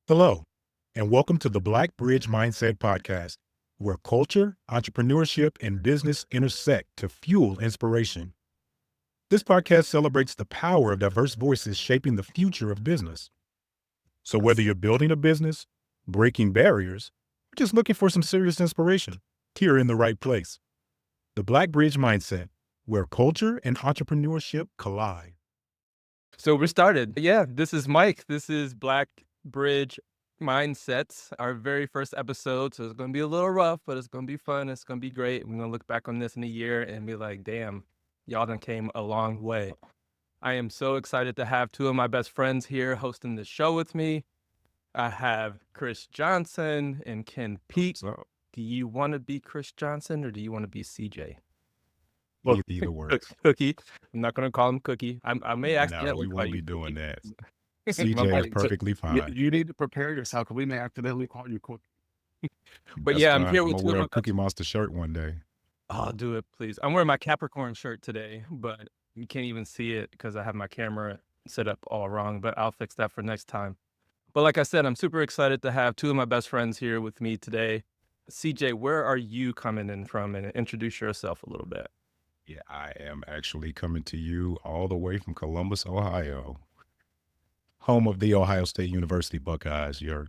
Hello, and welcome to the Blackbridge Mindset Podcast, where culture, entrepreneurship, and business intersect to fuel inspiration. This podcast celebrates the power of diverse voices shaping the future of business. So, whether you're building a business, breaking barriers, or just looking for some serious inspiration, you're in the right place. The Blackbridge Mindset, where culture and entrepreneurship collide. So we're started. Yeah, this is Mike. This is Black Bridge Mindsets, our very first episode. So it's going to be a little rough, but it's going to be fun. It's going to be great. We're going to look back on this in a year and be like, damn, y'all done came a long way. I am so excited to have two of my best friends here hosting this show with me. I have Chris Johnson and Ken Peak. So, Do you want to be Chris Johnson or do you want to be CJ? either works. Cookie. I'm not going to call him Cookie. I may No, accidentally we call won't you be doing Cookie. that. My CJ is bad. perfectly You, fine. you need to prepare yourself because we may accidentally call you quick. But That's yeah, I'm fine. here I'm with gonna two of wear my a Cookie Monster shirt one day. Oh, do it, please. I'm wearing my Capricorn shirt today, but you can't even see it because I have my camera set up all wrong, but I'll fix that for next time. But like I said, I'm super excited to have two of my best friends here with me today. CJ, where are you coming in from? And introduce yourself a little bit. Yeah, I am actually coming to you all the way from Columbus, Ohio, home of the Ohio State University Buckeyes, your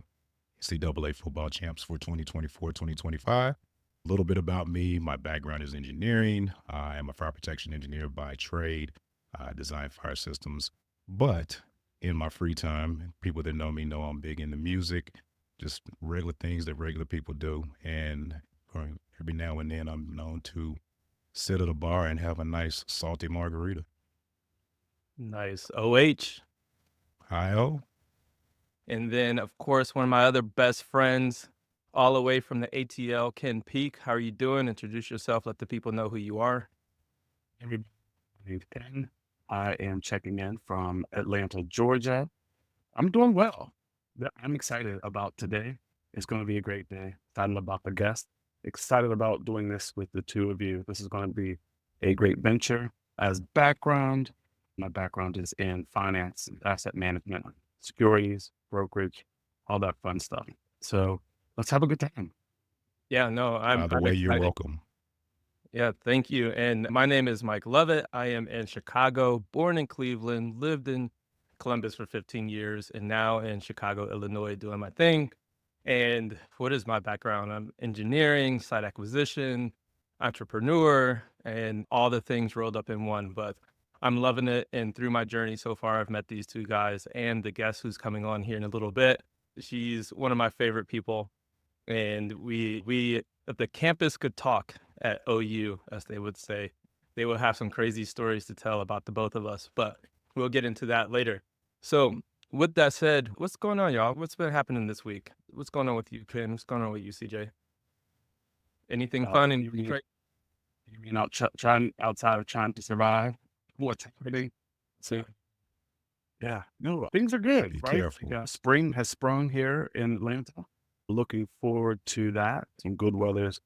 NCAA football champs for 2024-2025. A little bit about me. My background is engineering. I am a fire protection engineer by trade. I design fire systems. But in my free time, people that know me know I'm big into music, just regular things that regular people do. And every now and then I'm known to sit at a bar and have a nice salty margarita. Nice. OH. Hi-oh. And then, of course, one of my other best friends, all the way from the ATL, Ken Peak. How are you doing? Introduce yourself. Let the people know who you are. Everybody, my name's Ken. I am checking in from Atlanta, Georgia. I'm doing well. I'm excited about today. It's going to be a great day. Excited about the guest. Excited about doing this with the two of you. This is going to be a great venture. As background, my background is in finance, asset management, securities, brokerage, all that fun stuff. So let's have a good time. Yeah, no, By I'm the way, you're excited. welcome. Yeah, thank you. And my name is Mike Lovett. I am in Chicago, born in Cleveland, lived in Columbus for 15 years, and now in Chicago, Illinois, doing my thing. And what is my background? I'm engineering, site acquisition, entrepreneur, and all the things rolled up in one. But I'm loving it. And through my journey so far, I've met these two guys and the guest who's coming on here in a little bit. She's one of my favorite people. And we if the campus could talk at OU, as they would say, they will have some crazy stories to tell about the both of us, but we'll get into that later. So with that said, what's going on, y'all? What's been happening this week? What's going on with you, Ken? What's going on with you, CJ? Anything fun? You mean trying outside of trying to survive? What's happening? So yeah, no, things are good, Be right? careful. Yeah, spring has sprung here in Atlanta. Looking forward to that. Some good weather is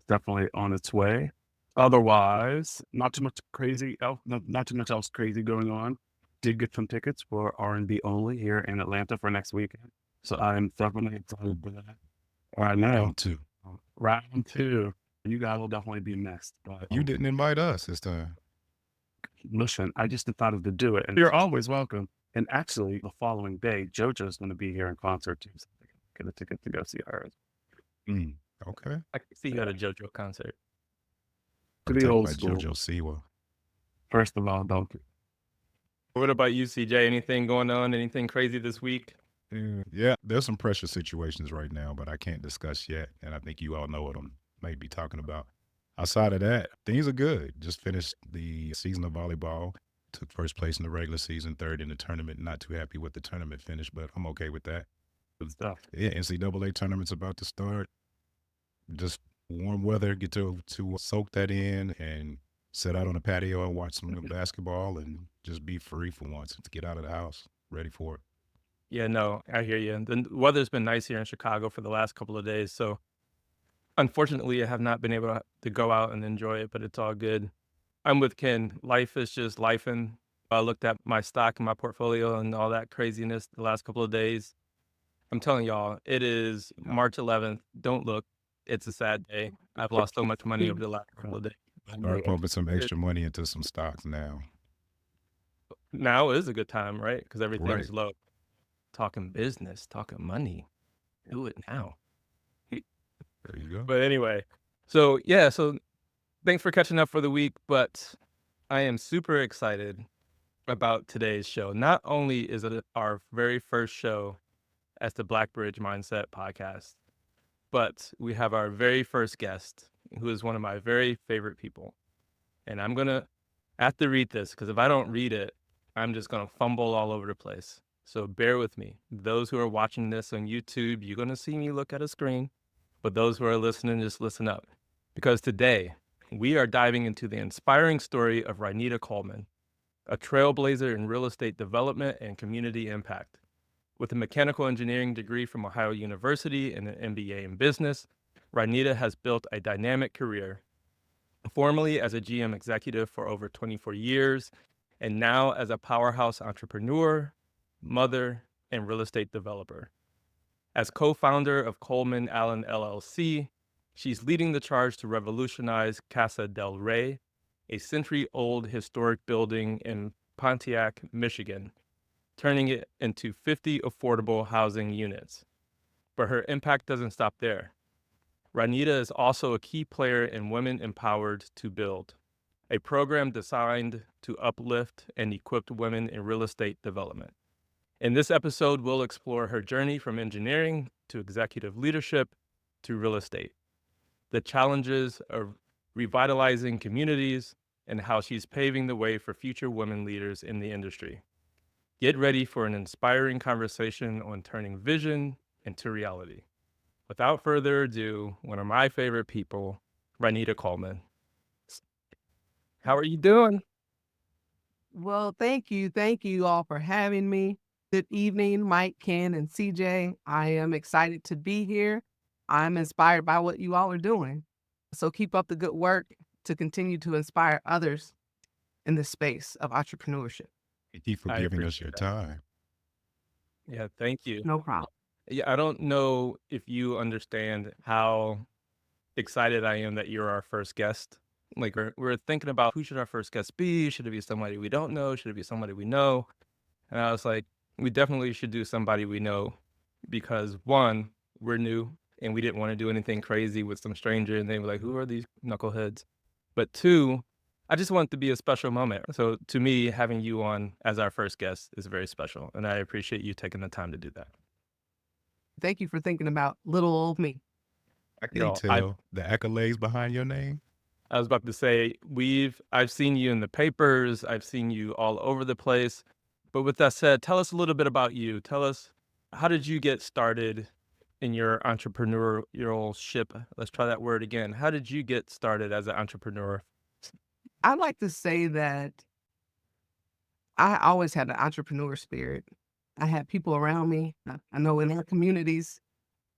definitely on its way. Otherwise, not too much crazy. Not too much else crazy going on. Did get some tickets for R&B only here in Atlanta for next weekend, so I'm definitely excited for that. I know Round two. round two, you guys will definitely be missed. But You didn't invite us this time. listen, I just decided to do it, and you're always welcome. And actually, the following day, JoJo's going to be here in concert too. So get a ticket to go see her. Okay. I can see you at a JoJo concert. To I'm the taken old by school. JoJo Siwa. First of all, don't. What about you, CJ? Anything going on? Anything crazy this week? Yeah, there's some pressure situations right now, but I can't discuss yet. And I think you all know what I'm maybe talking about. Outside of that, things are good. Just finished the season of volleyball. Took first place in the regular season, third in the tournament. Not too happy with the tournament finish, but I'm okay with that. Good stuff. Yeah, NCAA tournament's about to start. Just warm weather, get to soak that in and sit out on the patio and watch some basketball and just be free for once. To get out of the house, ready for it. Yeah, no, I hear you. And the weather's been nice here in Chicago for the last couple of days. So unfortunately, I have not been able to go out and enjoy it, but it's all good. I'm with Ken. Life is just lifing. I looked at my stock and my portfolio and all that craziness the last couple of days. I'm telling y'all, it is March 11th. Don't look. It's a sad day. I've lost so much money over the last couple of days. Start pumping some extra money into some stocks now. Now is a good time, right? Because everything's Right. low. Talking business, talking money. Do it now. There you go. But anyway, so thanks for catching up for the week. But I am super excited about today's show. Not only is it our very first show as the Blackbridge Mindset Podcast, but we have our very first guest, who is one of my very favorite people. And I'm going to have to read this, because if I don't read it, I'm just going to fumble all over the place. So bear with me. Those who are watching this on YouTube, you're going to see me look at a screen. But those who are listening, just listen up. Because today, we are diving into the inspiring story of Ronita Coleman, a trailblazer in real estate development and community impact. With a mechanical engineering degree from Ohio University and an MBA in business, Ronita has built a dynamic career, formerly as a GM executive for over 24 years, and now as a powerhouse entrepreneur, mother, and real estate developer. As co-founder of Coleman Allen LLC, she's leading the charge to revolutionize Casa del Rey, a century-old historic building in Pontiac, Michigan, turning it into 50 affordable housing units. But her impact doesn't stop there. Ronita is also a key player in Women Empowered to Build, a program designed to uplift and equip women in real estate development. In this episode, we'll explore her journey from engineering to executive leadership to real estate, the challenges of revitalizing communities, and how she's paving the way for future women leaders in the industry. Get ready for an inspiring conversation on turning vision into reality. Without further ado, one of my favorite people, Ronita Coleman. How are you doing? Well, thank you. Thank you all for having me. Good evening, Mike, Ken, and CJ. I am excited to be here. I'm inspired by what you all are doing. So keep up the good work to continue to inspire others in this space of entrepreneurship. Thank you for I giving us appreciate your that. time. Yeah, thank you. No problem. Yeah, I don't know if you understand how excited I am that you're our first guest. Like we're thinking about who should our first guest be? Should it be somebody we don't know? Should it be somebody we know? And I was like, we definitely should do somebody we know, because one, we're new and we didn't want to do anything crazy with some stranger and they were like, who are these knuckleheads? But two, I just want it to be a special moment. So to me, having you on as our first guest is very special. And I appreciate you taking the time to do that. Thank you for thinking about little old me. I Yo, can't tell the accolades behind your name. I was about to say, I've seen you in the papers. I've seen you all over the place. But with that said, tell us a little bit about you. Tell us, how did you get started in your entrepreneurial ship? Let's try that word again. How did you get started as an entrepreneur? I'd like to say that I always had an entrepreneur spirit. I had people around me. I know in our communities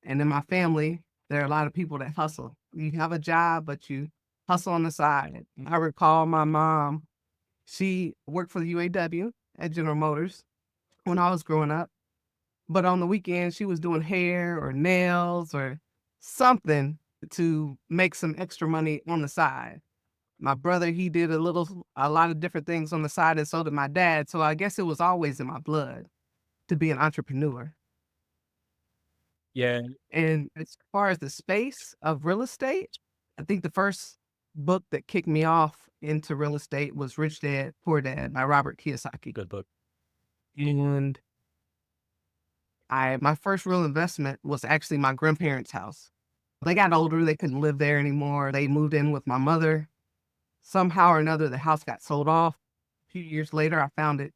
and in my family, there are a lot of people that hustle. You have a job, but you hustle on the side. I recall my mom, she worked for the UAW at General Motors when I was growing up. But on the weekends, she was doing hair or nails or something to make some extra money on the side. My brother, he did a lot of different things on the side, and so did my dad. So I guess it was always in my blood to be an entrepreneur. Yeah. And as far as the space of real estate, I think the first book that kicked me off into real estate was Rich Dad, Poor Dad by Robert Kiyosaki. Good book. And my first real investment was actually my grandparents' house. They got older, they couldn't live there anymore. They moved in with my mother. Somehow or another, the house got sold off. A few years later, I found it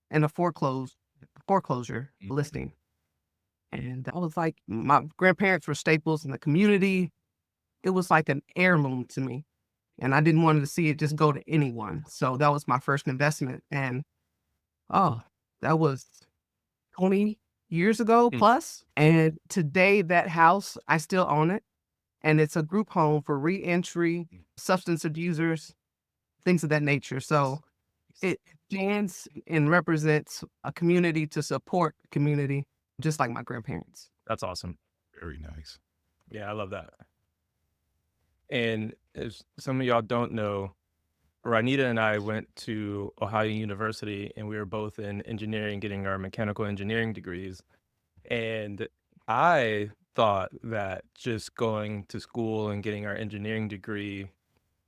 in a foreclosure listing. And I was like, my grandparents were staples in the community. It was like an heirloom to me. And I didn't want to see it just go to anyone. So that was my first investment. And that was 20 years ago plus. And today that house, I still own it. And it's a group home for reentry, substance abusers, things of that nature. So it stands and represents a community to support community just like my grandparents. That's awesome. Very nice. Yeah, I love that. And as some of y'all don't know, Ronita and I went to Ohio University, and we were both in engineering, getting our mechanical engineering degrees. And I thought that just going to school and getting our engineering degree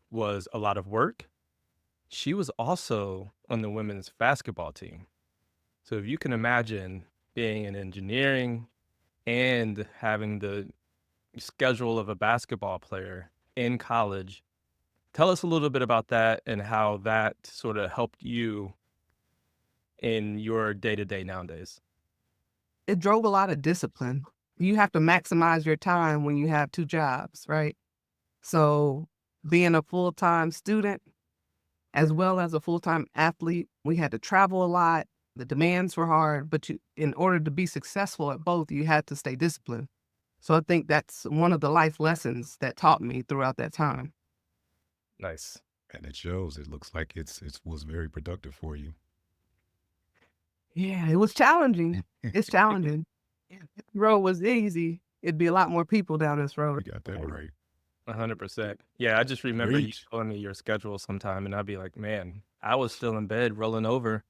was a lot of work. She was also on the women's basketball team. So if you can imagine being in engineering and having the schedule of a basketball player in college, tell us a little bit about that and how that sort of helped you in your day-to-day nowadays. It drove a lot of discipline. You have to maximize your time when you have 2 jobs, right? So being a full-time student as well as a full-time athlete, we had to travel a lot. The demands were hard, but in order to be successful at both, you had to stay disciplined. So I think that's one of the life lessons that taught me throughout that time. Nice. And it shows. It looks like it was very productive for you. Yeah, it was challenging. It's challenging. If the road was easy, it'd be a lot more people down this You road. got that right. 100%. Yeah, I just remember you Preach. telling me your schedule sometime, and I'd be like, man, I was still in bed, rolling over,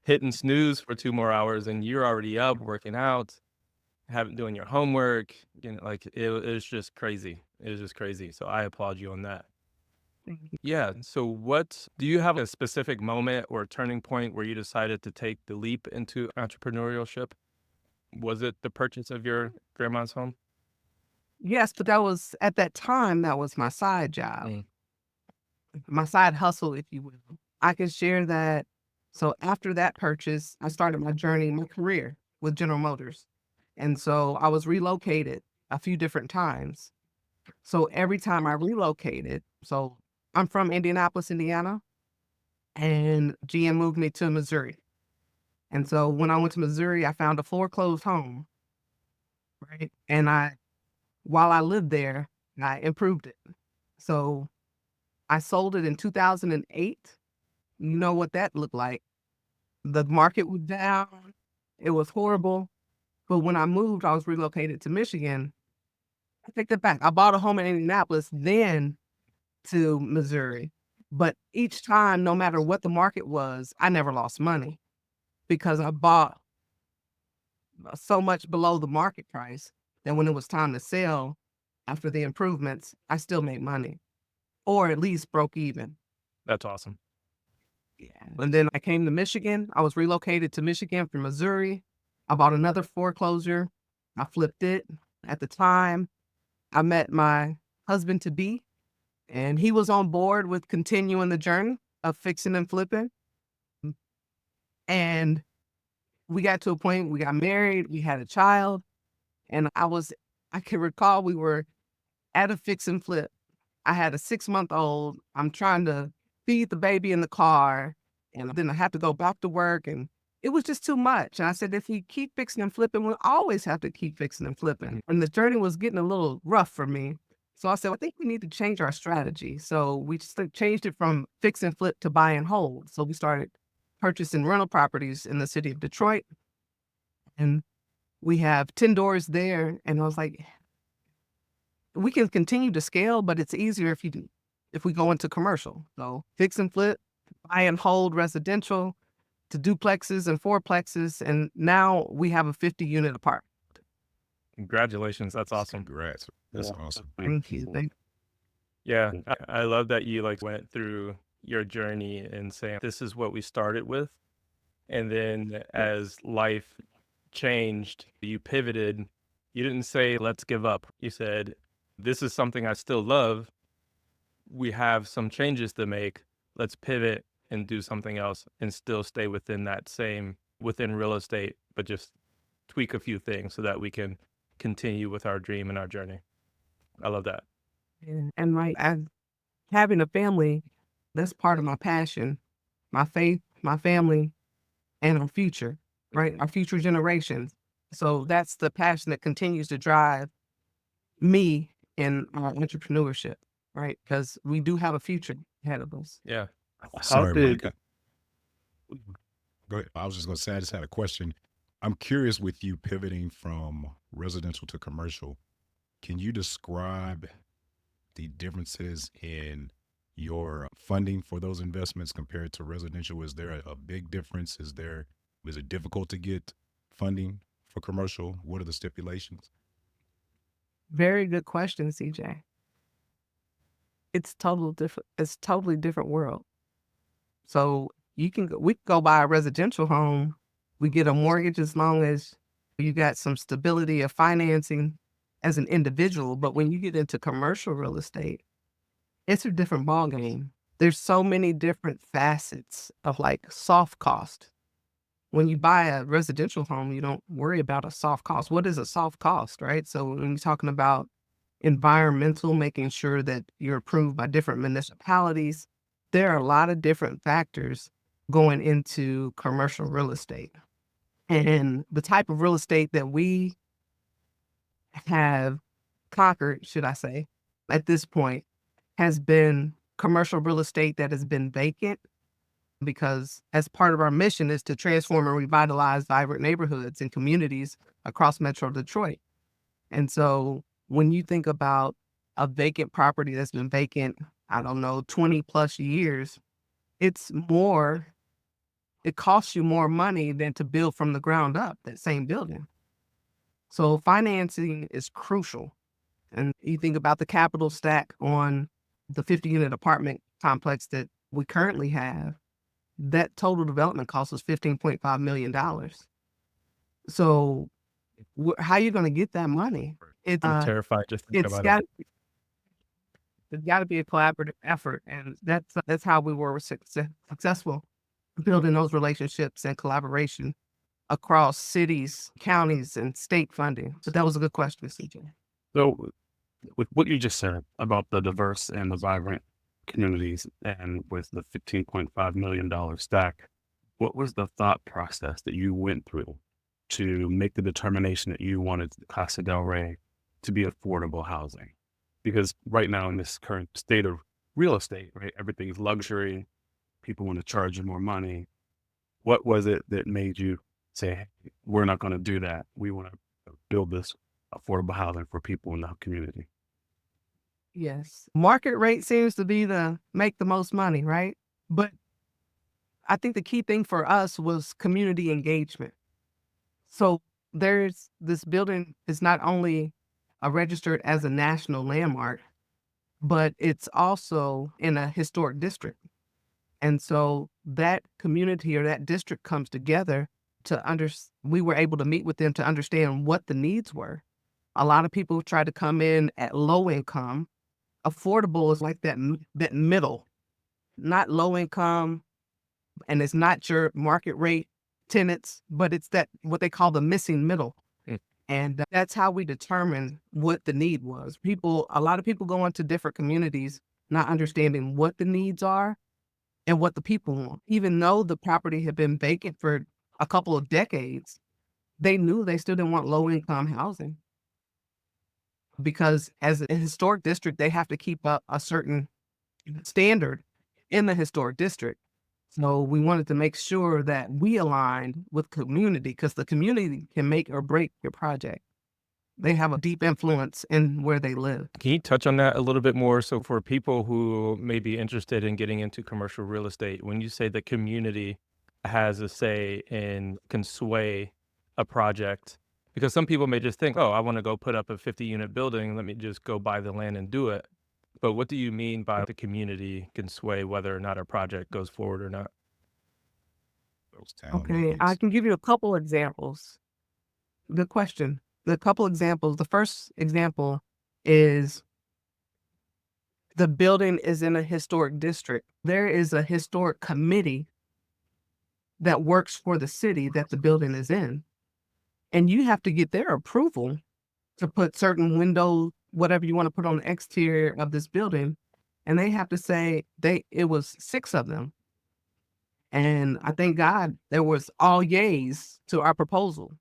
hitting snooze for 2 more hours, and you're already up working out, doing your homework. Like it was just crazy. It was just crazy. So I applaud you on that. Thank you. Yeah. So what do you have a specific moment or turning point where you decided to take the leap into entrepreneurship? Was it the purchase of your grandma's home? Yes, but that was at that time, that was my side job, Mm. my side hustle, if you will. I can share that. So after that purchase, I started my journey, my career with General Motors. And so I was relocated a few different times. So every time I relocated, so I'm from Indianapolis, Indiana, and GM moved me to Missouri. And so when I went to Missouri, I found a foreclosed home, right? And while I lived there, I improved it. So I sold it in 2008. You know what that looked like. The market was down. It was horrible. But when I moved, I was relocated to Michigan. I take that back. I bought a home in Indianapolis, then to Missouri. But each time, no matter what the market was, I never lost money because I bought so much below the market price that when it was time to sell after the improvements, I still made money or at least broke even. That's awesome. Yeah. And then I came to Michigan. I was relocated to Michigan from Missouri. I bought another foreclosure. I flipped it. At the time, I met my husband to be, and he was on board with continuing the journey of fixing and flipping. And we got to a point, we got married, we had a child, and I can recall we were at a fix and flip. I had a 6-month-old. I'm trying to feed the baby in the car, and then I have to go back to work, and it was just too much. And I said, if we keep fixing and flipping, we'll always have to keep fixing and flipping. And the journey was getting a little rough for me. So I said, I think we need to change our strategy. So we just changed it from fix and flip to buy and hold. So we started purchasing rental properties in the city of Detroit. And we have 10 doors there. And I was like, we can continue to scale, but it's easier if we go into commercial. So fix and flip, buy and hold residential to duplexes and fourplexes. And now we have a 50-unit apartment. Congratulations. That's awesome. Congrats. That's Yeah. awesome. Thank you. Yeah. I love that you went through your journey and saying, this is what we started with. And then as life changed, you pivoted. You didn't say, let's give up. You said, this is something I still love. We have some changes to make. Let's pivot and do something else and still stay within within real estate, but just tweak a few things so that we can continue with our dream and our journey. I love that. And as having a family, that's part of my passion, my faith, my family, and our future, right? Our future generations. So that's the passion that continues to drive me in our entrepreneurship, right? Because we do have a future ahead of us. Yeah. Sorry, did- Mike. Go ahead. I was just going to say, I just had a question. I'm curious with you pivoting from residential to commercial. Can you describe the differences in your funding for those investments compared to residential? Is there a big difference? Is it difficult to get funding for commercial? What are the stipulations? Very good question, CJ. It's total different. It's totally different world. So we can go buy a residential home. We get a mortgage as long as you got some stability of financing as an individual. But when you get into commercial real estate, it's a different ballgame. There's so many different facets of like soft cost. When you buy a residential home, you don't worry about a soft cost. What is a soft cost, right? So when you're talking about environmental, making sure that you're approved by different municipalities, there are a lot of different factors going into commercial real estate. And the type of real estate that we have conquered, should I say, at this point, has been commercial real estate that has been vacant, because as part of our mission is to transform and revitalize vibrant neighborhoods and communities across Metro Detroit. And so when you think about a vacant property that's been vacant, I don't know, 20 plus years, it costs you more money than to build from the ground up that same building. So financing is crucial. And you think about the capital stack on the 50-unit apartment complex that we currently have, that total development cost was $15.5 million. So how are you going to get that money? I'm terrified just thinking It's about it. got to be a collaborative effort. And that's how we were successful building those relationships and collaboration across cities, counties, and state funding. So that was a good question, CJ. So, with what you just said about the diverse and the vibrant communities and with the $15.5 million stack, what was the thought process that you went through to make the determination that you wanted Casa del Rey to be affordable housing? Because right now in this current state of real estate, right, everything's luxury. People want to charge you more money. What was it that made you say, hey, we're not going to do that? We want to build this affordable housing for people in the community. Yes. Market rate seems to be the make the most money, right? But I think the key thing for us was community engagement. So this building is not only registered as a national landmark, but it's also in a historic district. And so that community or that district comes together we were able to meet with them to understand what the needs were. A lot of people try to come in at low income. Affordable is like that middle, not low income, and it's not your market rate tenants, but it's that what they call the missing middle. And that's how we determined what the need was. A lot of people go into different communities not understanding what the needs are and what the people want. Even though the property had been vacant for a couple of decades, they knew they still didn't want low income housing. Because as a historic district, they have to keep up a certain standard in the historic district. So we wanted to make sure that we aligned with community, because the community can make or break your project. They have a deep influence in where they live. Can you touch on that a little bit more? So for people who may be interested in getting into commercial real estate, when you say the community has a say and can sway a project, because some people may just think, oh, I want to go put up a 50-unit building. Let me just go buy the land and do it. But what do you mean by the community can sway whether or not a project goes forward or not? Those town Okay, I meetings. can give you a couple examples. Good question. The couple examples. The first example is the building is in a historic district. There is a historic committee that works for the city that the building is in. And you have to get their approval to put certain windows, whatever you want to put on the exterior of this building. And they have to say it was 6 of them. And I thank God there was all yays to our proposal.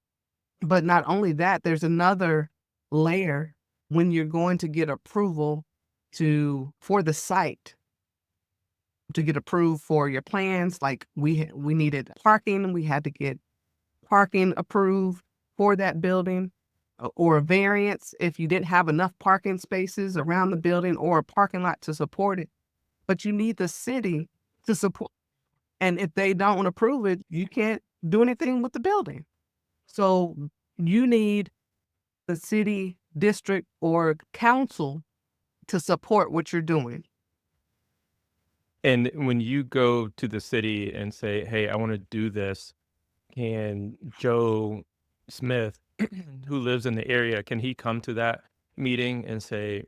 But not only that, there's another layer when you're going to get approval for the site, to get approved for your plans. Like we needed parking, we had to get parking approved for that building, or a variance if you didn't have enough parking spaces around the building or a parking lot to support it. But you need the city to support. And if they don't approve it, you can't do anything with the building. So you need the city, district, or council to support what you're doing. And when you go to the city and say, hey, I want to do this, can Joe Smith, who lives in the area, can he come to that meeting and say,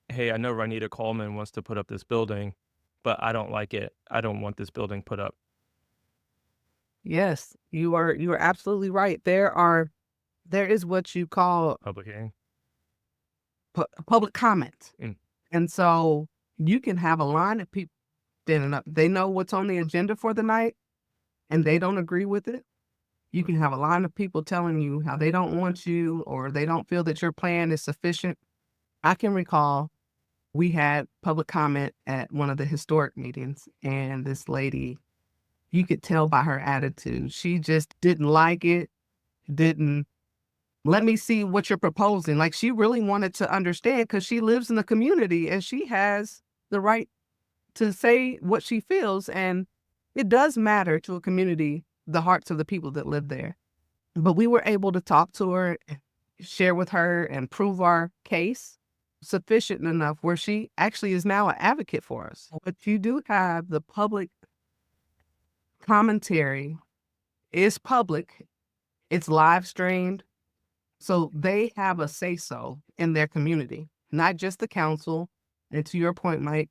hey, I know Ronita Coleman wants to put up this building, but I don't like it. I don't want this building put up. Yes, you are absolutely right. There is what you call Public hearing. public comment. Mm. And so you can have a line of people standing up. They know what's on the agenda for the night and they don't agree with it. You can have a line of people telling you how they don't want you or they don't feel that your plan is sufficient. I can recall we had public comment at one of the historic meetings, and this lady, you could tell by her attitude, she just didn't like it, didn't let me see what you're proposing. Like, she really wanted to understand because she lives in the community and she has the right to say what she feels. And it does matter to a community, the hearts of the people that live there. But we were able to talk to her, share with her, and prove our case sufficient enough where she actually is now an advocate for us. But you do have the public commentary is public, it's live streamed. So they have a say-so in their community, not just the council. And to your point, Mike,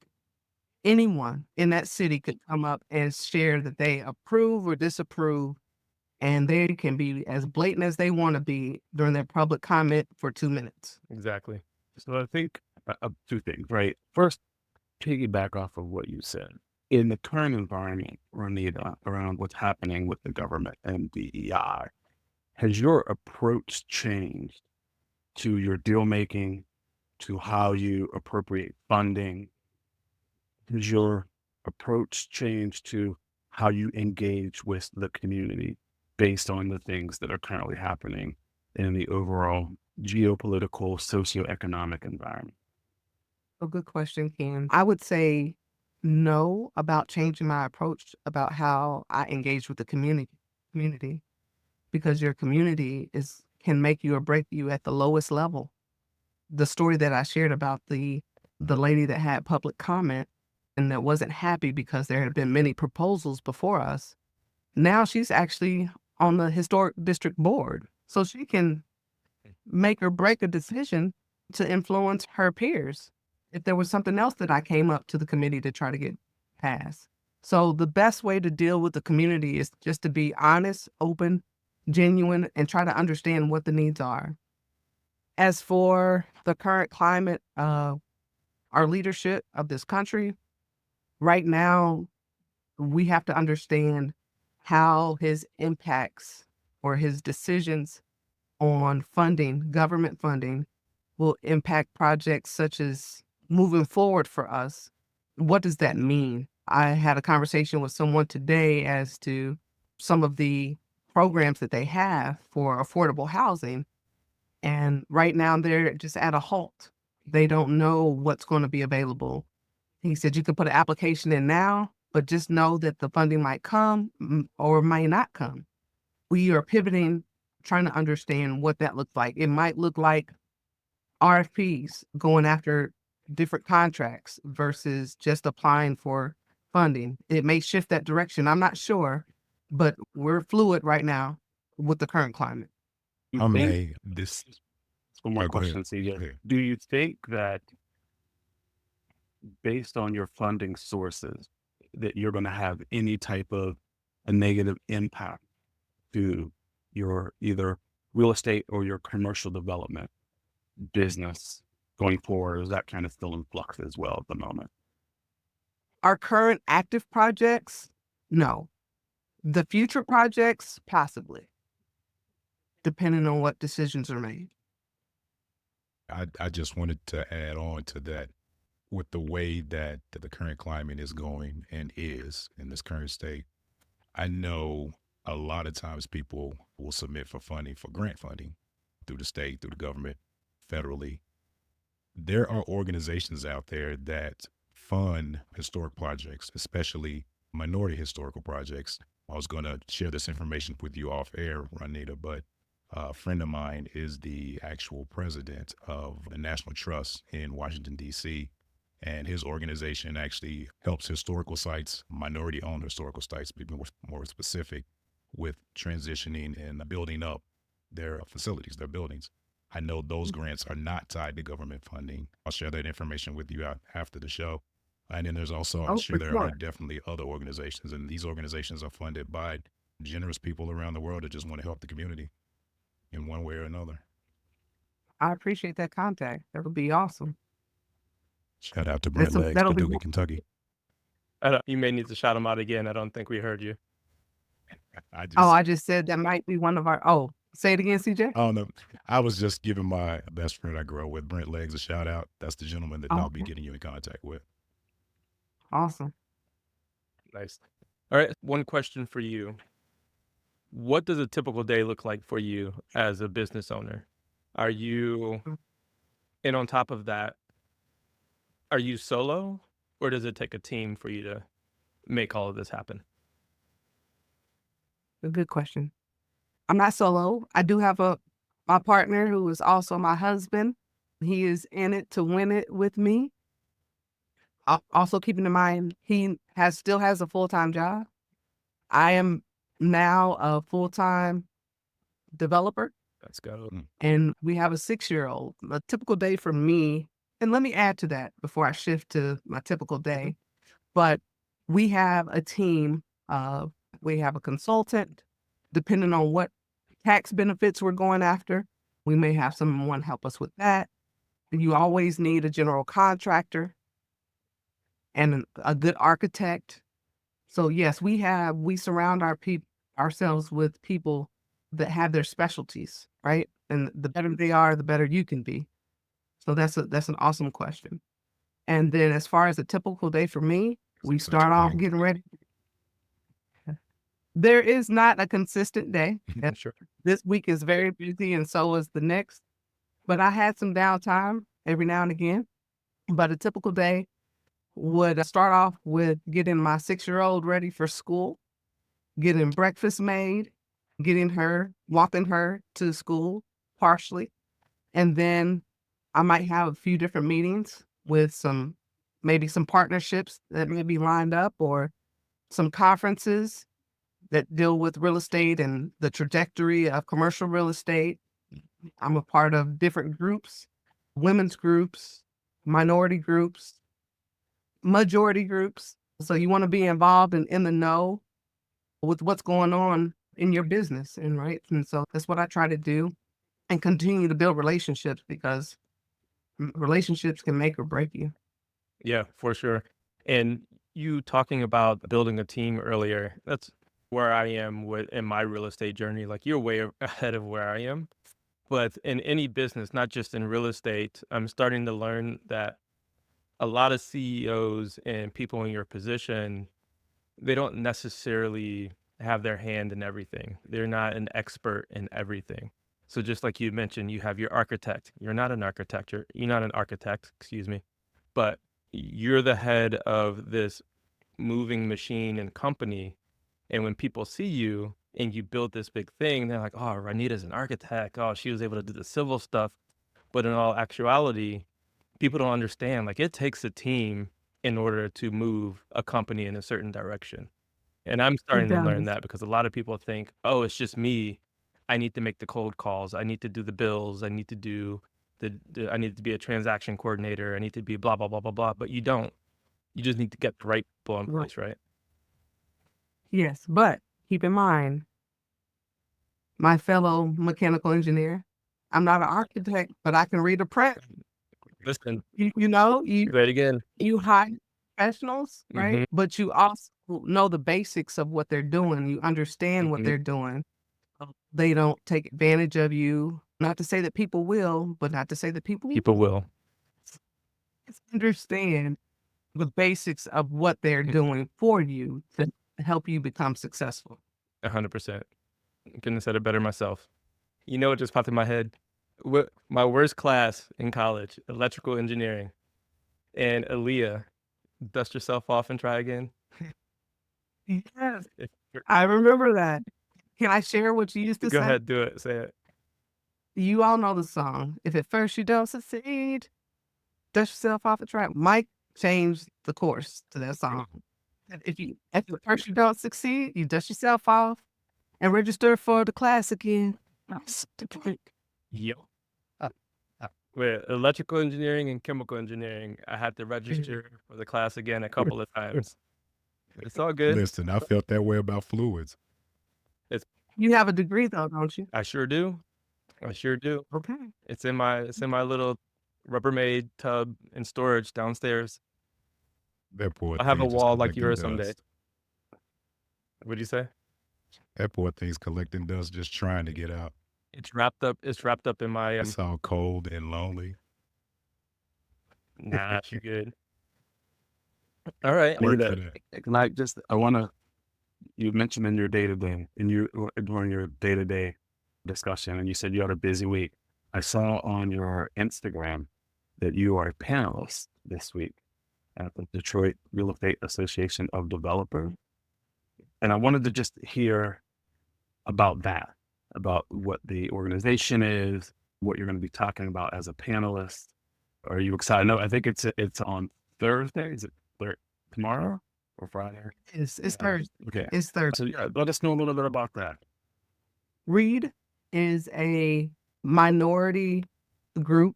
anyone in that city could come up and share that they approve or disapprove, and they can be as blatant as they want to be during their public comment for 2 minutes. Exactly. So I think two things, right? First, piggyback off of what you said. In the current environment, Ronita, around what's happening with the government and DEI, has your approach changed to your deal making, to how you appropriate funding? Has your approach changed to how you engage with the community based on the things that are currently happening in the overall geopolitical, socioeconomic environment? A good question, Ken. I would say no about changing my approach about how I engage with the community, because your community can make you or break you at the lowest level. The story that I shared about the lady that had public comment and that wasn't happy because there had been many proposals before us. Now she's actually on the historic district board, so she can make or break a decision to influence her peers if there was something else that I came up to the committee to try to get passed. So the best way to deal with the community is just to be honest, open, genuine, and try to understand what the needs are. As for the current climate, our leadership of this country, right now, we have to understand how his impacts or his decisions on funding, government funding, will impact projects such as moving forward for us. What does that mean? I had a conversation with someone today as to some of the programs that they have for affordable housing. And right now they're just at a halt. They don't know what's going to be available. He said, you can put an application in now, but just know that the funding might come or might not come. We are pivoting, trying to understand what that looks like. It might look like RFPs, going after different contracts versus just applying for funding. It may shift that direction. I'm not sure, but we're fluid right now with the current climate. You I think, may this. one more Oh, go ahead. question, Go CJ. ahead. Do you think that based on your funding sources, that you're going to have any type of a negative impact to your either real estate or your commercial development business going forward? Is that kind of still in flux as well at the moment? Our current active projects, no. The future projects, possibly, depending on what decisions are made. I just wanted to add on to that with the way that the current climate is going and is in this current state. I know a lot of times people will submit for funding, for grant funding through the state, through the government, federally. There are organizations out there that fund historic projects, especially minority historical projects. I was going to share this information with you off air, Ronita, but a friend of mine is the actual president of the National Trust in Washington, D.C., and his organization actually helps historical sites, minority-owned historical sites, be more specific, with transitioning and building up their facilities, their buildings. I know those grants are not tied to government funding. I'll share that information with you after the show. And then there's also, I'm Oh, sure for there are sure. definitely other organizations, and these organizations are funded by generous people around the world that just want to help the community in one way or another. I appreciate that contact. That would be awesome. Shout out to Brent That's a, Legs, that'll be. Paducah, Kentucky. You may need to shout them out again. I don't think we heard you. I Oh, just, I just said that might be one of our. Oh, say it again, CJ. I don't know. I was just giving my best friend I grew up with, Brent Legs, a shout out. That's the gentleman that I'll be Okay. getting you in contact with. Awesome. Nice. All right. One question for you. What does a typical day look like for you as a business owner? Are you, and on top of that, are you solo or does it take a team for you to make all of this happen? A good question. I'm not solo. I do have my partner who is also my husband. He is in it to win it with me. Also keeping in mind he still has a full-time job. I am now a full-time developer, Let's go. and we have a 6-year-old. A typical day for me, and let me add to that before I shift to my typical day. But we have a team. We have a consultant, depending on what tax benefits we're going after. We may have someone help us with that. You always need a general contractor and a good architect. So yes, we surround ourselves with people that have their specialties, right? And the better they are, the better you can be. So that's an awesome question. And then as far as a typical day for me, we Such start off thing. getting ready. There is not a consistent day. Sure. This week is very busy and so is the next. But I had some downtime every now and again. But a typical day would start off with getting my 6-year-old ready for school, getting breakfast made, walking her to school partially. And then I might have a few different meetings with maybe some partnerships that may be lined up or some conferences that deal with real estate and the trajectory of commercial real estate. I'm a part of different groups, women's groups, minority groups, majority groups. So you want to be involved and in the know with what's going on in your business. And so that's what I try to do and continue to build relationships because relationships can make or break you. Yeah, for sure. And you talking about building a team earlier, that's where I am in my real estate journey. Like you're way ahead of where I am. But in any business, not just in real estate, I'm starting to learn that a lot of CEOs and people in your position, they don't necessarily have their hand in everything. They're not an expert in everything. So just like you mentioned, you have your architect. You're not an architect. You're not an architect, excuse me, but you're the head of this moving machine and company. And when people see you and you build this big thing, they're like, oh, Ronita's an architect. Oh, she was able to do the civil stuff. But in all actuality, people don't understand. Like it takes a team in order to move a company in a certain direction. And I'm starting to learn that because a lot of people think, oh, it's just me. I need to make the cold calls. I need to do the bills. I need to do I need to be a transaction coordinator. I need to be blah, blah, blah, blah, blah. But you don't. You just need to get the right people in place, right? Yes, but keep in mind, my fellow mechanical engineer, I'm not an architect, but I can read a print. Listen, You say it again. you hire professionals, right? Mhm. But you also know the basics of what they're doing. You understand what Mhm. they're doing. They don't take advantage of you. Not to say that people will, but not to say that people People will. just understand the basics of what they're doing for you to help you become successful. 100%. Couldn't have said it better myself. You know what just popped in my head? My worst class in college, electrical engineering. And Aaliyah, dust yourself off and try again. Yes, If I remember that. Can I share what you used to Go say? ahead, do it. Say it. You all know the song. If at first you don't succeed, dust yourself off the track. Mike changed the course to that song. If at first you don't succeed, you dust yourself off and register for the class again. Yo. With electrical engineering and chemical engineering, I had to register for the class again a couple of times. It's all good. Listen, I felt that way about fluids. You have a degree though, don't you? I sure do. Okay. It's in my little Rubbermaid tub in storage downstairs. That poor I'll have a thing just wall like collecting yours someday. dust. What'd you say? That poor thing's collecting dust, just trying to get out. It's wrapped up in my It's all cold and lonely. nah, you good. All right. Work Rita, for that. Can I want to, you mentioned in your day-to-day, during your day-to-day discussion, and you said you had a busy week. I saw on your Instagram that you are a panelist this week at the Detroit Real Estate Association of Developers. And I wanted to just hear about that, about what the organization is, what you're going to be talking about as a panelist. Are you excited? No, I think it's on Thursday. Is it tomorrow or Friday? It's Yeah. Thursday. Okay. It's Thursday. So yeah, let us know a little bit about that. READ is a minority group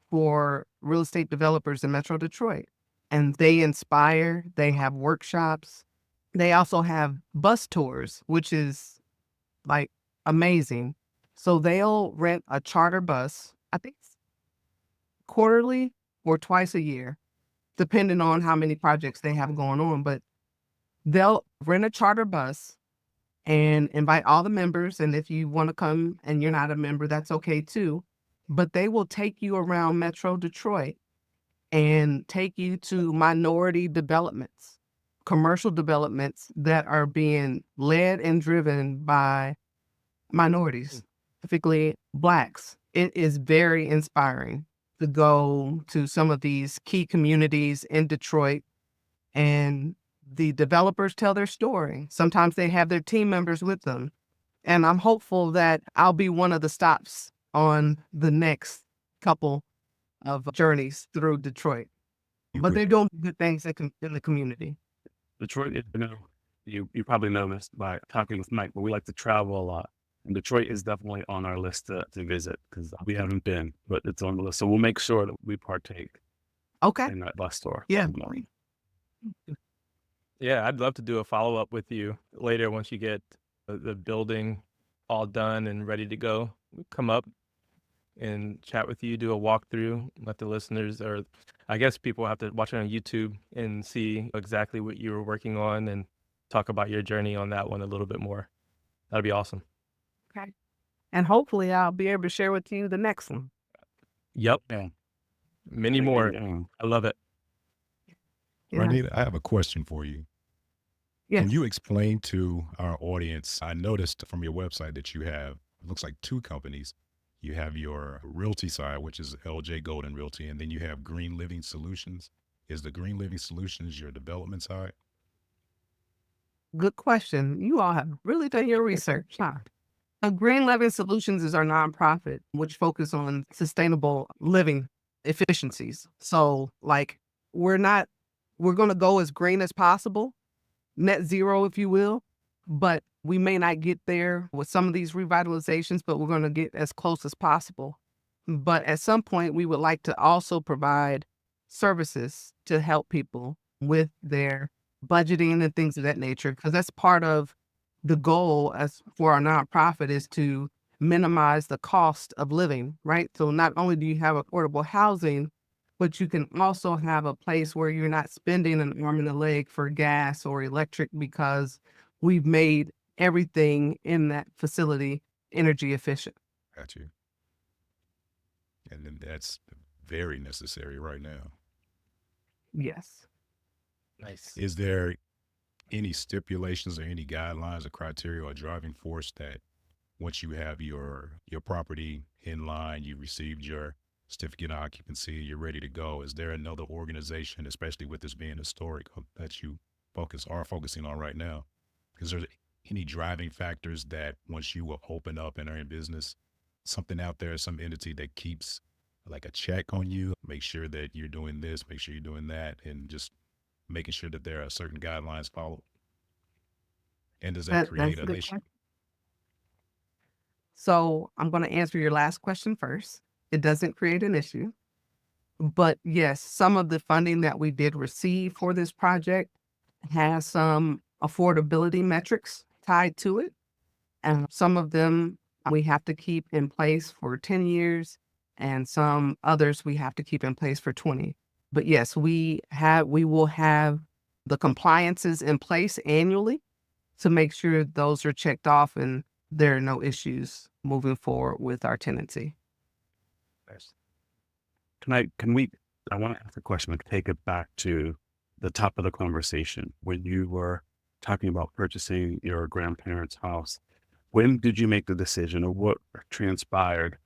for real estate developers in Metro Detroit. And they inspire, they have workshops. They also have bus tours, which is like amazing. So they'll rent a charter bus, I think it's quarterly or twice a year, depending on how many projects they have going on. But they'll rent a charter bus and invite all the members. And if you want to come and you're not a member, that's okay too. But they will take you around Metro Detroit and take you to minority developments, commercial developments that are being led and driven by minorities, specifically Blacks. It is very inspiring to go to some of these key communities in Detroit, and the developers tell their story. Sometimes they have their team members with them. And I'm hopeful that I'll be one of the stops on the next couple of journeys through Detroit. But they're doing good things in the community. Detroit, you probably know this by talking with Mike, but we like to travel a lot. And Detroit is definitely on our list to visit because we haven't been, but it's on the list. So we'll make sure that we partake Okay. in that bus tour. Yeah. Yeah, I'd love to do a follow-up with you later once you get the building all done and ready to go. Come up and chat with you, do a walkthrough, let the listeners, or I guess people have to watch it on YouTube and see exactly what you were working on and talk about your journey on that one a little bit more. That'd be awesome. Okay. And hopefully I'll be able to share with you the next one. Yep. Yeah. Many more. Yeah. I love it. Yeah. Ronita, I have a question for you. Yes. Can you explain to our audience? I noticed from your website that you have, it looks like two companies. You have your realty side, which is LJ Golden Realty, and then you have Green Living Solutions. Is the Green Living Solutions your development side? Good question. You all have really done your research, huh? Green Living Solutions is our nonprofit, which focus on sustainable living efficiencies. So like we're going to go as green as possible, net zero, if you will, but we may not get there with some of these revitalizations, but we're going to get as close as possible. But at some point, we would like to also provide services to help people with their budgeting and things of that nature, because that's part of the goal as for our nonprofit is to minimize the cost of living, right? So not only do you have affordable housing, but you can also have a place where you're not spending an arm and a leg for gas or electric because we've made everything in that facility energy efficient. Got you. And then that's very necessary right now. Yes. Nice. Is there any stipulations or any guidelines or criteria or driving force that once you have your property in line, you received your certificate of occupancy, you're ready to go? Is there another organization, especially with this being historic, that you are focusing on right now? Is there any driving factors that once you will open up and are in business, something out there, some entity that keeps like a check on you, make sure that you're doing this, make sure you're doing that, and just making sure that there are certain guidelines followed? And does that create That's a an good issue? question. So I'm going to answer your last question first. It doesn't create an issue. But yes, some of the funding that we did receive for this project has some affordability metrics tied to it. And some of them we have to keep in place for 10 years, and some others we have to keep in place for 20. But yes, we will have the compliances in place annually to make sure those are checked off and there are no issues moving forward with our tenancy. Nice. I want to ask a question and take it back to the top of the conversation when you were talking about purchasing your grandparents' house. When did you make the decision, or what transpired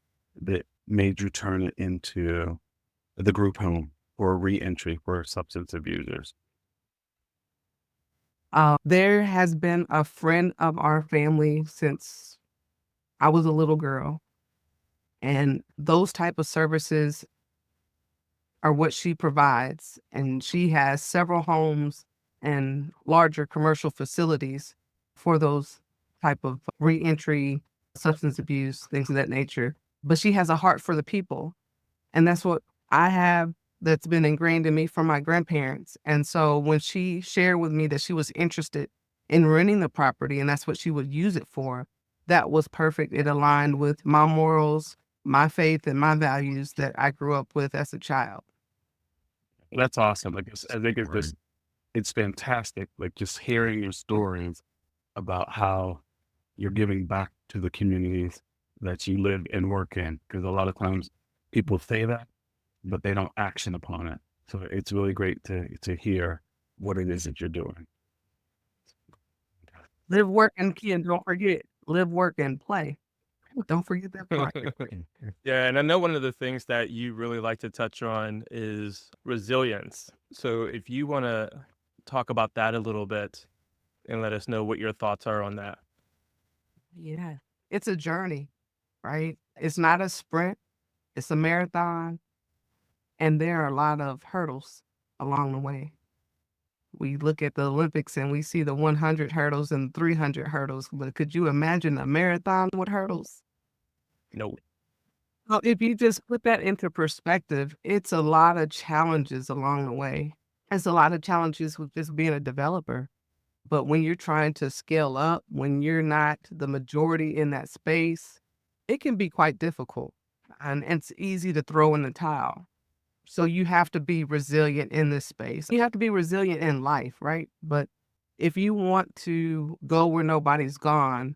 that made you turn it into the group home for reentry for substance abusers? There has been a friend of our family since I was a little girl, and those type of services are what she provides. And she has several homes and larger commercial facilities for those type of reentry, substance abuse, things of that nature. But she has a heart for the people. And that's what I have, that's been ingrained in me from my grandparents. And so when she shared with me that she was interested in renting the property and that's what she would use it for, that was perfect. It aligned with my morals, my faith, and my values that I grew up with as a child. That's awesome. I think Right. it's fantastic. Like, just hearing your stories about how you're giving back to the communities that you live and work in. Because a lot of times people say that, but they don't action upon it. So it's really great to hear what it is that you're doing. Live, work, and kid, don't forget. Live, work, and play. Don't forget that part. Yeah, and I know one of the things that you really like to touch on is resilience. So if you want to talk about that a little bit and let us know what your thoughts are on that. Yeah. It's a journey, right? It's not a sprint, it's a marathon. And there are a lot of hurdles along the way. We look at the Olympics and we see the 100 hurdles and 300 hurdles, but could you imagine a marathon with hurdles? No. Well, if you just put that into perspective, it's a lot of challenges along the way. It's a lot of challenges with just being a developer. But when you're trying to scale up, when you're not the majority in that space, it can be quite difficult. And it's easy to throw in the towel. So you have to be resilient in this space. You have to be resilient in life, right? But if you want to go where nobody's gone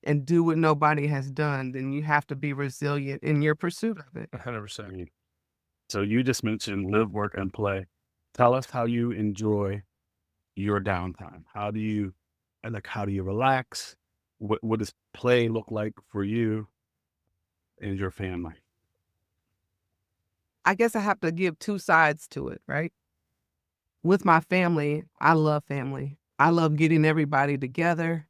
and do what nobody has done, then you have to be resilient in your ppursuit of it. 100%. So you just mentioned live, work, and play. Tell us how you enjoy your downtime. How do you relax? What does play look like for you and your family? I guess I have to give two sides to it, right? With my family, I love family. I love getting everybody together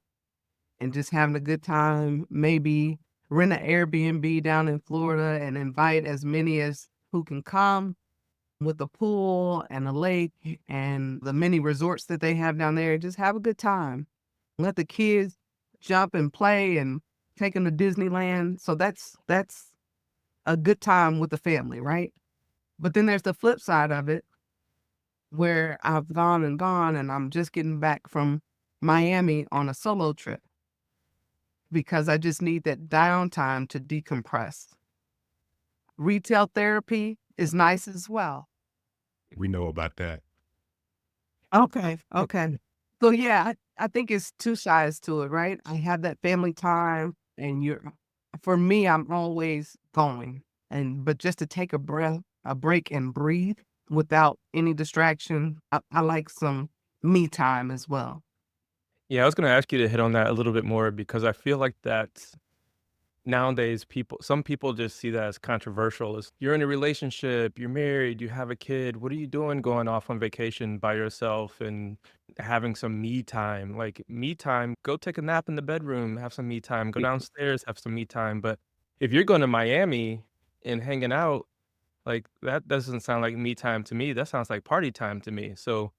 and just having a good time. Maybe rent an Airbnb down in Florida and invite as many as who can come, with a pool and a lake and the many resorts that they have down there. Just have a good time. Let the kids jump and play and take them to Disneyland. So that's a good time with the family, right? But then there's the flip side of it where I've gone and I'm just getting back from Miami on a solo trip because I just need that downtime to decompress. Retail therapy is nice as well. We know about that. Okay. So yeah, I think it's two sides to it, right? I have that family time and for me, I'm always going. But just to take a break and breathe without any distraction, I like some me time as well. Yeah, I was going to ask you to hit on that a little bit more because I feel like that nowadays some people just see that as controversial. As you're in a relationship, you're married, you have a kid. What are you doing going off on vacation by yourself and having some me time? Like me time, go take a nap in the bedroom, have some me time, go downstairs, have some me time. But if you're going to Miami and hanging out, like that doesn't sound like me time to me. That sounds like party time to me. So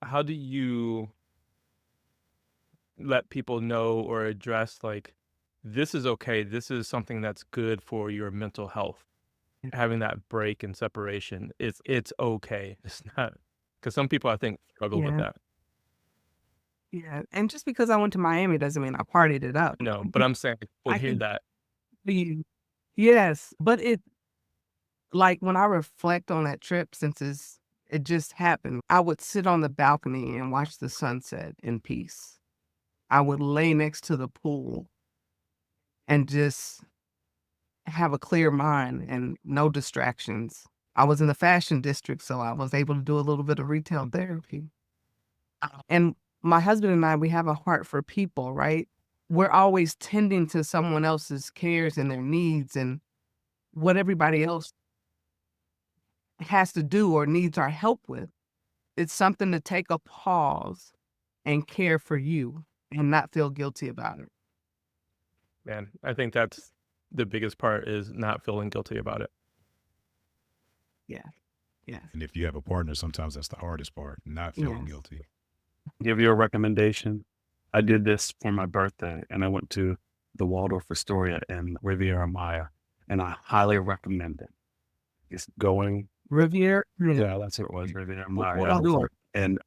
how do you let people know or address like this is okay, this is something that's good for your mental health, having that break and separation, it's okay, it's not, because some people I think struggle with Yeah. that. Yeah. And just because I went to Miami doesn't mean I partied it up. No, but I'm saying people I hear can that. be, yes, but like when I reflect on that trip, since it just happened, I would sit on the balcony and watch the sunset in peace. I would lay next to the pool and just have a clear mind and no distractions. I was in the fashion district, so I was able to do a little bit of retail therapy. And my husband and I, we have a heart for people, right? We're always tending to someone else's cares and their needs and what everybody else has to do or needs our help with. It's something to take a pause and care for you and not feel guilty about it. Man, I think that's the biggest part, is not feeling guilty about it. Yeah. Yes. And if you have a partner, sometimes that's the hardest part, not feeling Yes. guilty. Give you a recommendation. I did this for my birthday, and I went to the Waldorf Astoria in Riviera Maya, and I highly recommend it. It's going. Riviera. Yeah, that's what it was, Riviera Maya. What I'll do. And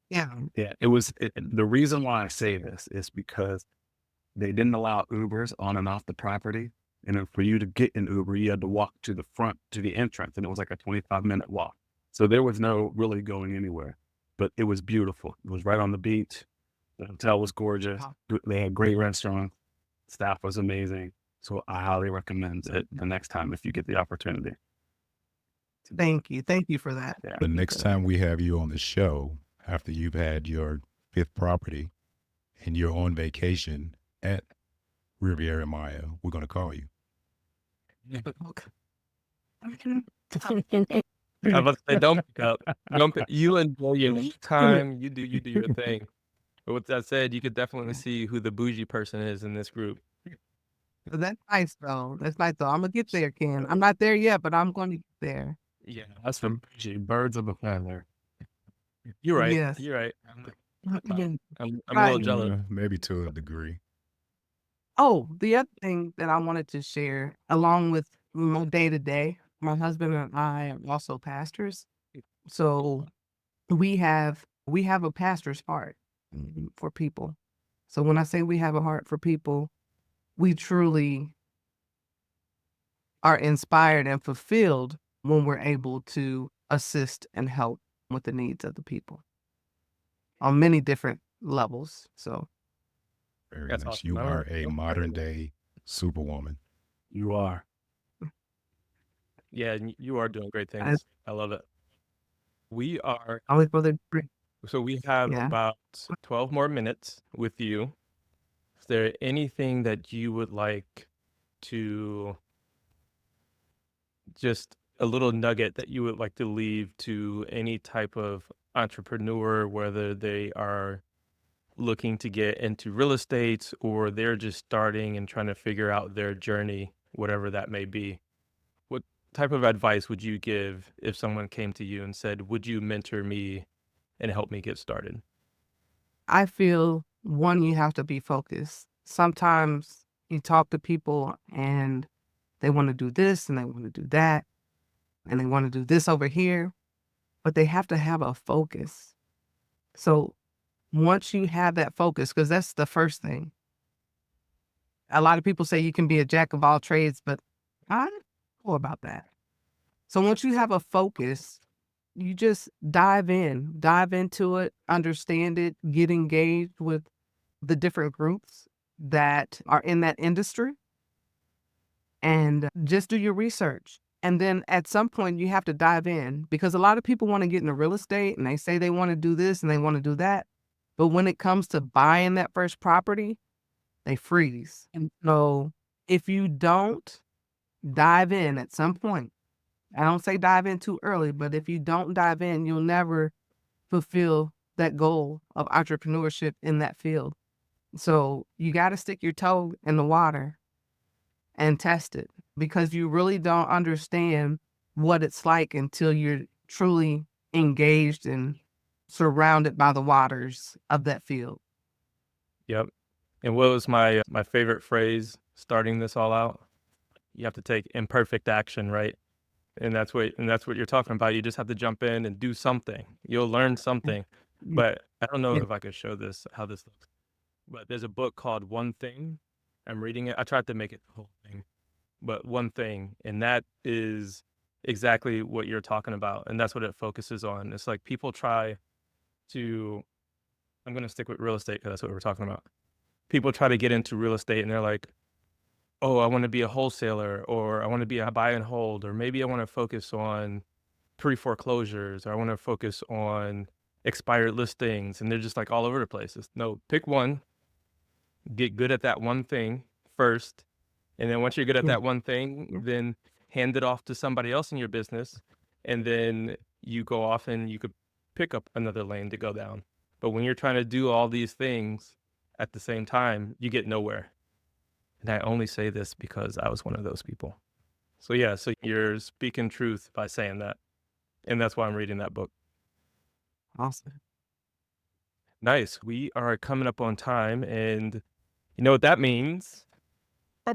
Yeah. yeah, it was. The reason why I say this is because they didn't allow Ubers on and off the property. And then for you to get an Uber, you had to walk to the front, to the entrance, and it was like a 25-minute walk. So there was no really going anywhere, but it was beautiful. It was right on the beach. The hotel was gorgeous. Wow. They had great restaurants. Staff was amazing. So I highly recommend it the next time if you get the opportunity. Thank you. Thank you for that. Yeah. The next time we have you on the show, after you've had your 5th property and you're on vacation at Riviera Maya, we're going to call you. I was about to say, don't pick up. You enjoy your time. You do your thing. But with that said, you could definitely see who the bougie person is in this group. That's nice, though. That's nice, though. I'm going to get there, Ken. I'm not there yet, but I'm going to get there. Yeah, That's from birds of a feather. you're right. Yes. You're right. Yeah. I'm a little Right. jealous. Maybe to a degree. Oh, the other thing that I wanted to share, along with my day-to-day, my husband and I are also pastors. So we have a pastor's heart for people. So when I say we have a heart for people, we truly are inspired and fulfilled when we're able to assist and help with the needs of the people on many different levels. So Very That's nice. awesome. You I are don't- a modern day superwoman. You are. Yeah, and you are doing great things. I love it. We are always brother. So we have Yeah. about 12 more minutes with you. Is there anything that you would like to, just a little nugget that you would like to leave to any type of entrepreneur, whether they are looking to get into real estate or they're just starting and trying to figure out their journey, whatever that may be? What type of advice would you give if someone came to you and said, would you mentor me and help me get started? I feel, one, you have to be focused. Sometimes you talk to people and they want to do this and they want to do that and they want to do this over here, but they have to have a focus. So once you have that focus, because that's the first thing. A lot of people say you can be a jack of all trades, but I don't know about that. So once you have a focus, you just dive into it, understand it, get engaged with the different groups that are in that industry, and just do your research. And then at some point you have to dive in, because a lot of people want to get into real estate and they say they want to do this and they want to do that. But when it comes to buying that first property, they freeze. And so if you don't dive in at some point, I don't say dive in too early, but if you don't dive in, you'll never fulfill that goal of entrepreneurship in that field. So you got to stick your toe in the water and test it, because you really don't understand what it's like until you're truly engaged and surrounded by the waters of that field. Yep. And what was my favorite phrase starting this all out? You have to take imperfect action, right? And that's what you're talking about. You just have to jump in and do something. You'll learn something. But I don't know Yeah. if I could show this, how this looks. But there's a book called One Thing. I'm reading it. I tried to make it the whole thing, but One Thing. And that is exactly what you're talking about. And that's what it focuses on. It's like people try to, I'm going to stick with real estate because that's what we're talking about. People try to get into real estate and they're like, oh, I want to be a wholesaler, or I want to be a buy and hold, or maybe I want to focus on pre-foreclosures, or I want to focus on expired listings. And they're just like all over the place. No, pick one, get good at that one thing first. And then once you're good at that one thing, then hand it off to somebody else in your business. And then you go off and you could pick up another lane to go down. But when you're trying to do all these things at the same time, you get nowhere. And I only say this because I was one of those people. So yeah, so you're speaking truth by saying that. And that's why I'm reading that book. Awesome. Nice. We are coming up on time, and you know what that means? We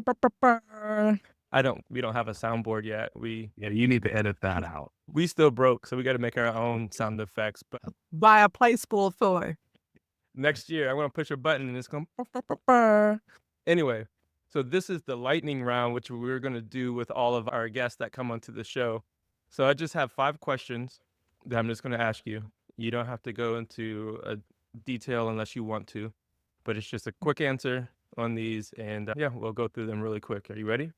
don't have a soundboard yet. Yeah, you need to edit that out. We still broke, so we got to make our own sound effects. But Buy a playful toy. next year, I'm going to push a button and it's going. Anyway, so this is the lightning round, which we're going to do with all of our guests that come onto the show. So I just have 5 questions that I'm just going to ask you. You don't have to go into a detail unless you want to, but it's just a quick answer on these, and yeah, we'll go through them really quick. Are you ready?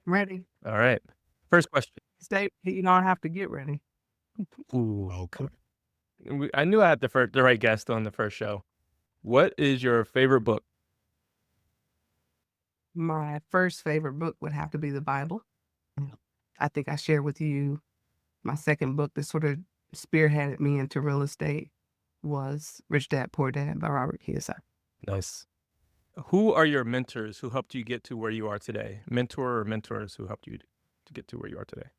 Ready? All right. First question. Stay. You don't have to get ready. Ooh. Okay. I knew I had the right guest on the first show. What is your favorite book? My first favorite book would have to be the Bible. I think I shared with you my second book that sort of spearheaded me into real estate was Rich Dad, Poor Dad by Robert Kiyosaki. Nice. Who are your mentors who helped you get to where you are today? Mentor or mentors who helped you to get to where you are today?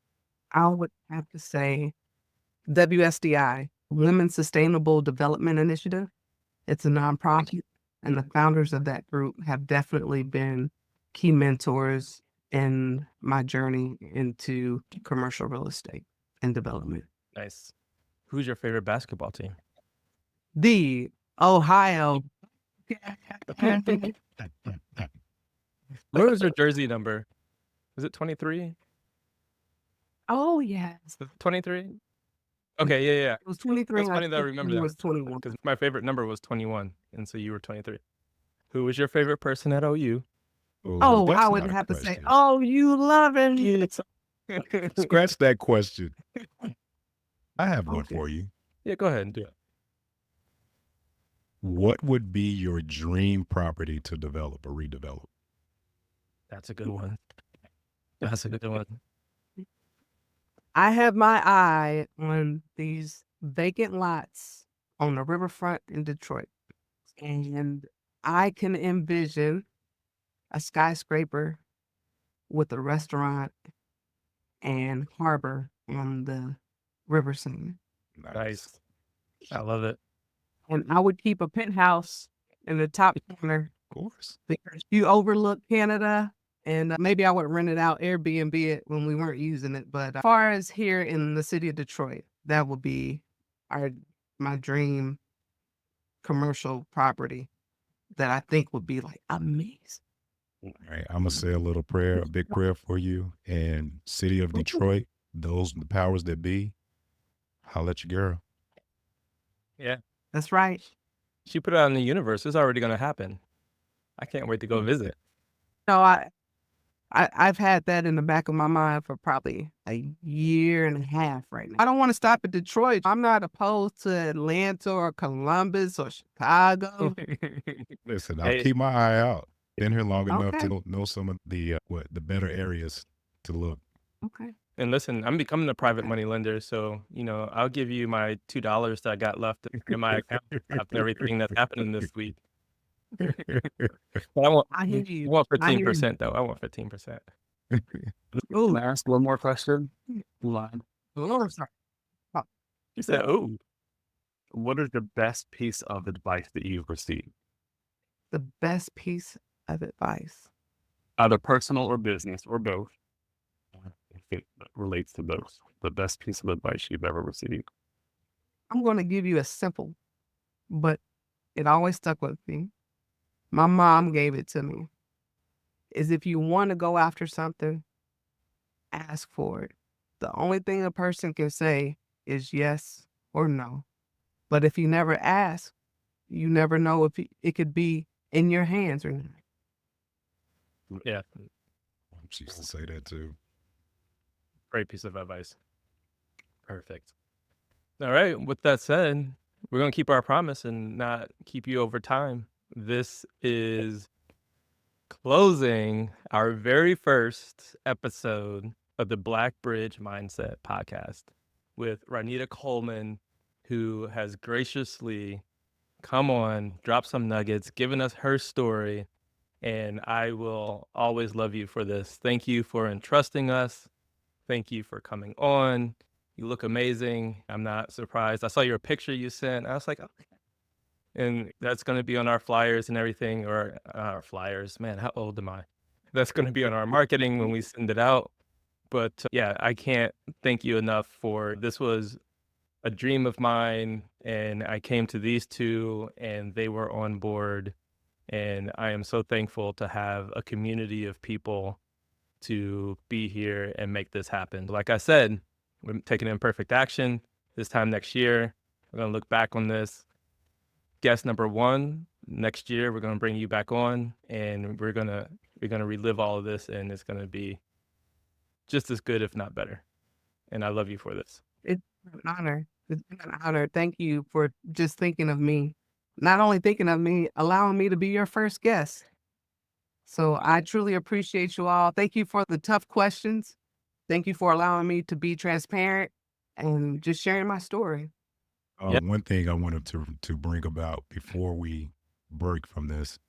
I would have to say WSDI, Women's Sustainable Development Initiative. It's a nonprofit, and the founders of that group have definitely been key mentors in my journey into commercial real estate and development. Nice. Who's your favorite basketball team? The Ohio. What was your jersey number? Was it 23? Oh, yes. 23? Okay, yeah. It was 23. It's funny that I remember that. It was 21. Because my favorite number was 21, and so you were 23. Who was your favorite person at OU? Oh, that's I not would a have to say, question. oh, you love it. Scratch that question. I have one Okay. for you. Yeah, go ahead and do it. What would be your dream property to develop or redevelop? That's a good one. That's a good one. I have my eye on these vacant lots on the riverfront in Detroit. And I can envision a skyscraper with a restaurant and harbor on the river scene. Nice. I love it. And I would keep a penthouse in the top corner Of course. because you overlook Canada. And maybe I would rent it out, Airbnb it when we weren't using it. But as far as here in the city of Detroit, that would be my dream commercial property that I think would be like amazing. All right. I'm going to say a little prayer, a big prayer for you. And city of Detroit, the powers that be, holla at your girl. Yeah. That's right. She put it out in the universe. It's already going to happen. I can't wait to go visit. No, I've had that in the back of my mind for probably a year and a half right now. I don't want to stop at Detroit. I'm not opposed to Atlanta or Columbus or Chicago. Listen, I'll Hey, keep my eye out. Been here long enough Okay. to know some of the the better areas to look. Okay. and listen, I'm becoming a private money lender, so I'll give you my $2 that I got left in my account after everything that's happening this week. But I hear I you. want I hear you. 15% though. I want 15%. Can I ask one more question? Line. Oh, sorry. You said, "Oh, What is the best piece of advice that you've received, The best piece of advice. either personal or business or both? If it relates to both, the best piece of advice you've ever received. I'm going to give you a simple, but it always stuck with me. My mom gave it to me. Is if you want to go after something, ask for it. The only thing a person can say is yes or no. But if you never ask, you never know if it could be in your hands or not. yeah, She used to say that too. great piece of advice. Perfect." All right. With that said, we're gonna keep our promise and not keep you over time. This is closing our very first episode of the Blackbridge Mindset Podcast with Ronita Coleman, who has graciously come on, dropped some nuggets, given us her story, and I will always love you for this. Thank you for entrusting us. Thank you for coming on. You look amazing. I'm not surprised. I saw your picture you sent. I was like, oh. And that's going to be on our flyers and everything, or our flyers. Man, how old am I? That's going to be on our marketing when we send it out. But yeah, I can't thank you enough for this. Was a dream of mine, and I came to these two, and they were on board. And I am so thankful to have a community of people to be here and make this happen. Like I said, we're taking imperfect action this time next year. We're going to look back on this. Guest number one, next year, we're going to bring you back on, and we're going to relive all of this, and it's going to be just as good, if not better. And I love you for this. It's an honor. It's been an honor. Thank you for just thinking of me. Not only thinking of me, allowing me to be your first guest. So I truly appreciate you all. Thank you for the tough questions. Thank you for allowing me to be transparent and just sharing my story. Yep. One thing I wanted to bring about before we break from this,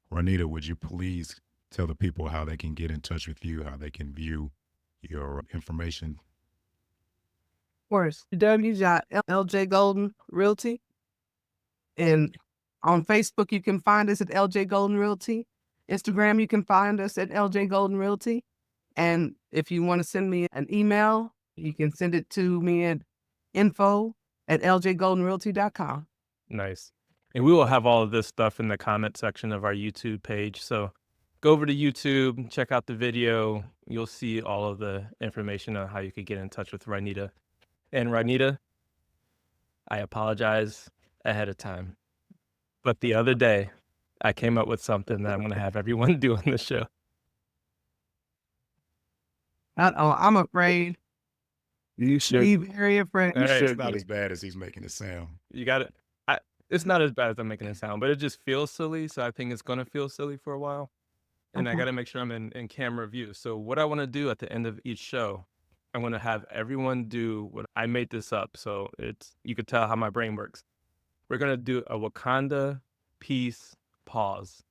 Ronita, would you please tell the people how they can get in touch with you, how they can view your information? Of course, LJ Golden Realty. And on Facebook, you can find us at LJ Golden Realty. Instagram, you can find us at LJ Golden Realty. And if you want to send me an email, you can send it to me at info@ljgoldenrealty.com. Nice. And we will have all of this stuff in the comment section of our YouTube page. So go over to YouTube, check out the video. You'll see all of the information on how you could get in touch with Ronita. And Ronita, I apologize ahead of time. But the other day, I came up with something that I'm going to have everyone do on the show. Uh-oh, I'm afraid. You should. Be very afraid. All right. It's not as bad as he's making it sound. You got it. It's not as bad as I'm making it sound, but it just feels silly. So I think it's going to feel silly for a while. And I Okay. got to make sure I'm in camera view. So what I want to do at the end of each show, I'm going to have everyone do what I made this up. So you could tell how my brain works. We're going to do a Wakanda Peace Pause.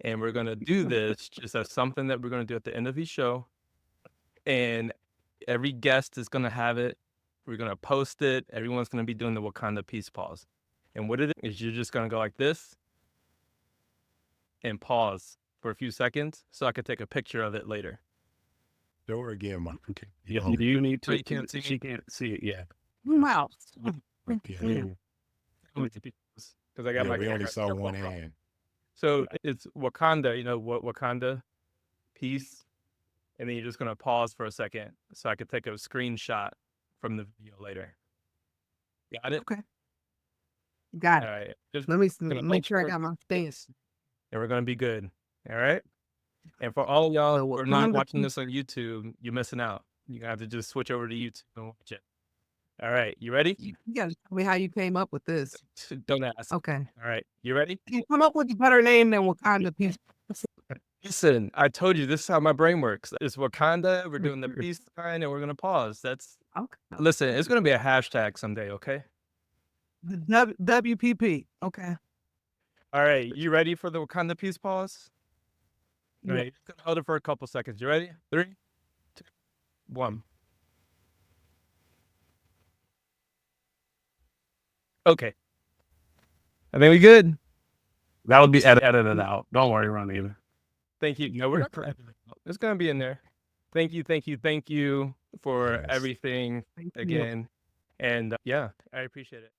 And we're going to do this just as something that we're going to do at the end of each show. And every guest is going to have it. We're going to post it. Everyone's going to be doing the Wakanda Peace Pause. And what it is, you're just going to go like this and pause for a few seconds so I could take a picture of it later. Show her again, Mike. Okay. Yeah, do you need to? Oh, you can't see me? She can't see it. Yeah. Wow. Yeah, Because I got my we only camera. saw one hand. So it's Wakanda, Wakanda Peace. And then you're just going to pause for a second so I could take a screenshot from the video later. Got it? Okay. Got All it. right. Just Let me gonna make sure I hold got my stance. and we're going to be good. All right? And for all of y'all So who are not Wakanda watching Peace- this on YouTube, you're missing out. You're gonna have to just switch over to YouTube and watch it. All right, you ready? You gotta tell me how you came up with this. Don't ask. Okay. All right, you ready? You come up with a better name than Wakanda Peace. Listen, I told you this is how my brain works. It's Wakanda. We're doing the peace sign, and we're gonna pause. That's Okay. listen. It's gonna be a hashtag someday. Okay. The WPP. Okay. All right, you ready for the Wakanda Peace Pause? All Yeah. right, just gonna hold it for a couple seconds. You ready? 3, 2, 1. Okay. I think we good. That'll be edited out. Don't worry, Ronita. Thank you. No, we're not gonna edit it out. It's gonna be in there. Thank you for Yes. everything Thank you. again. And yeah, I appreciate it.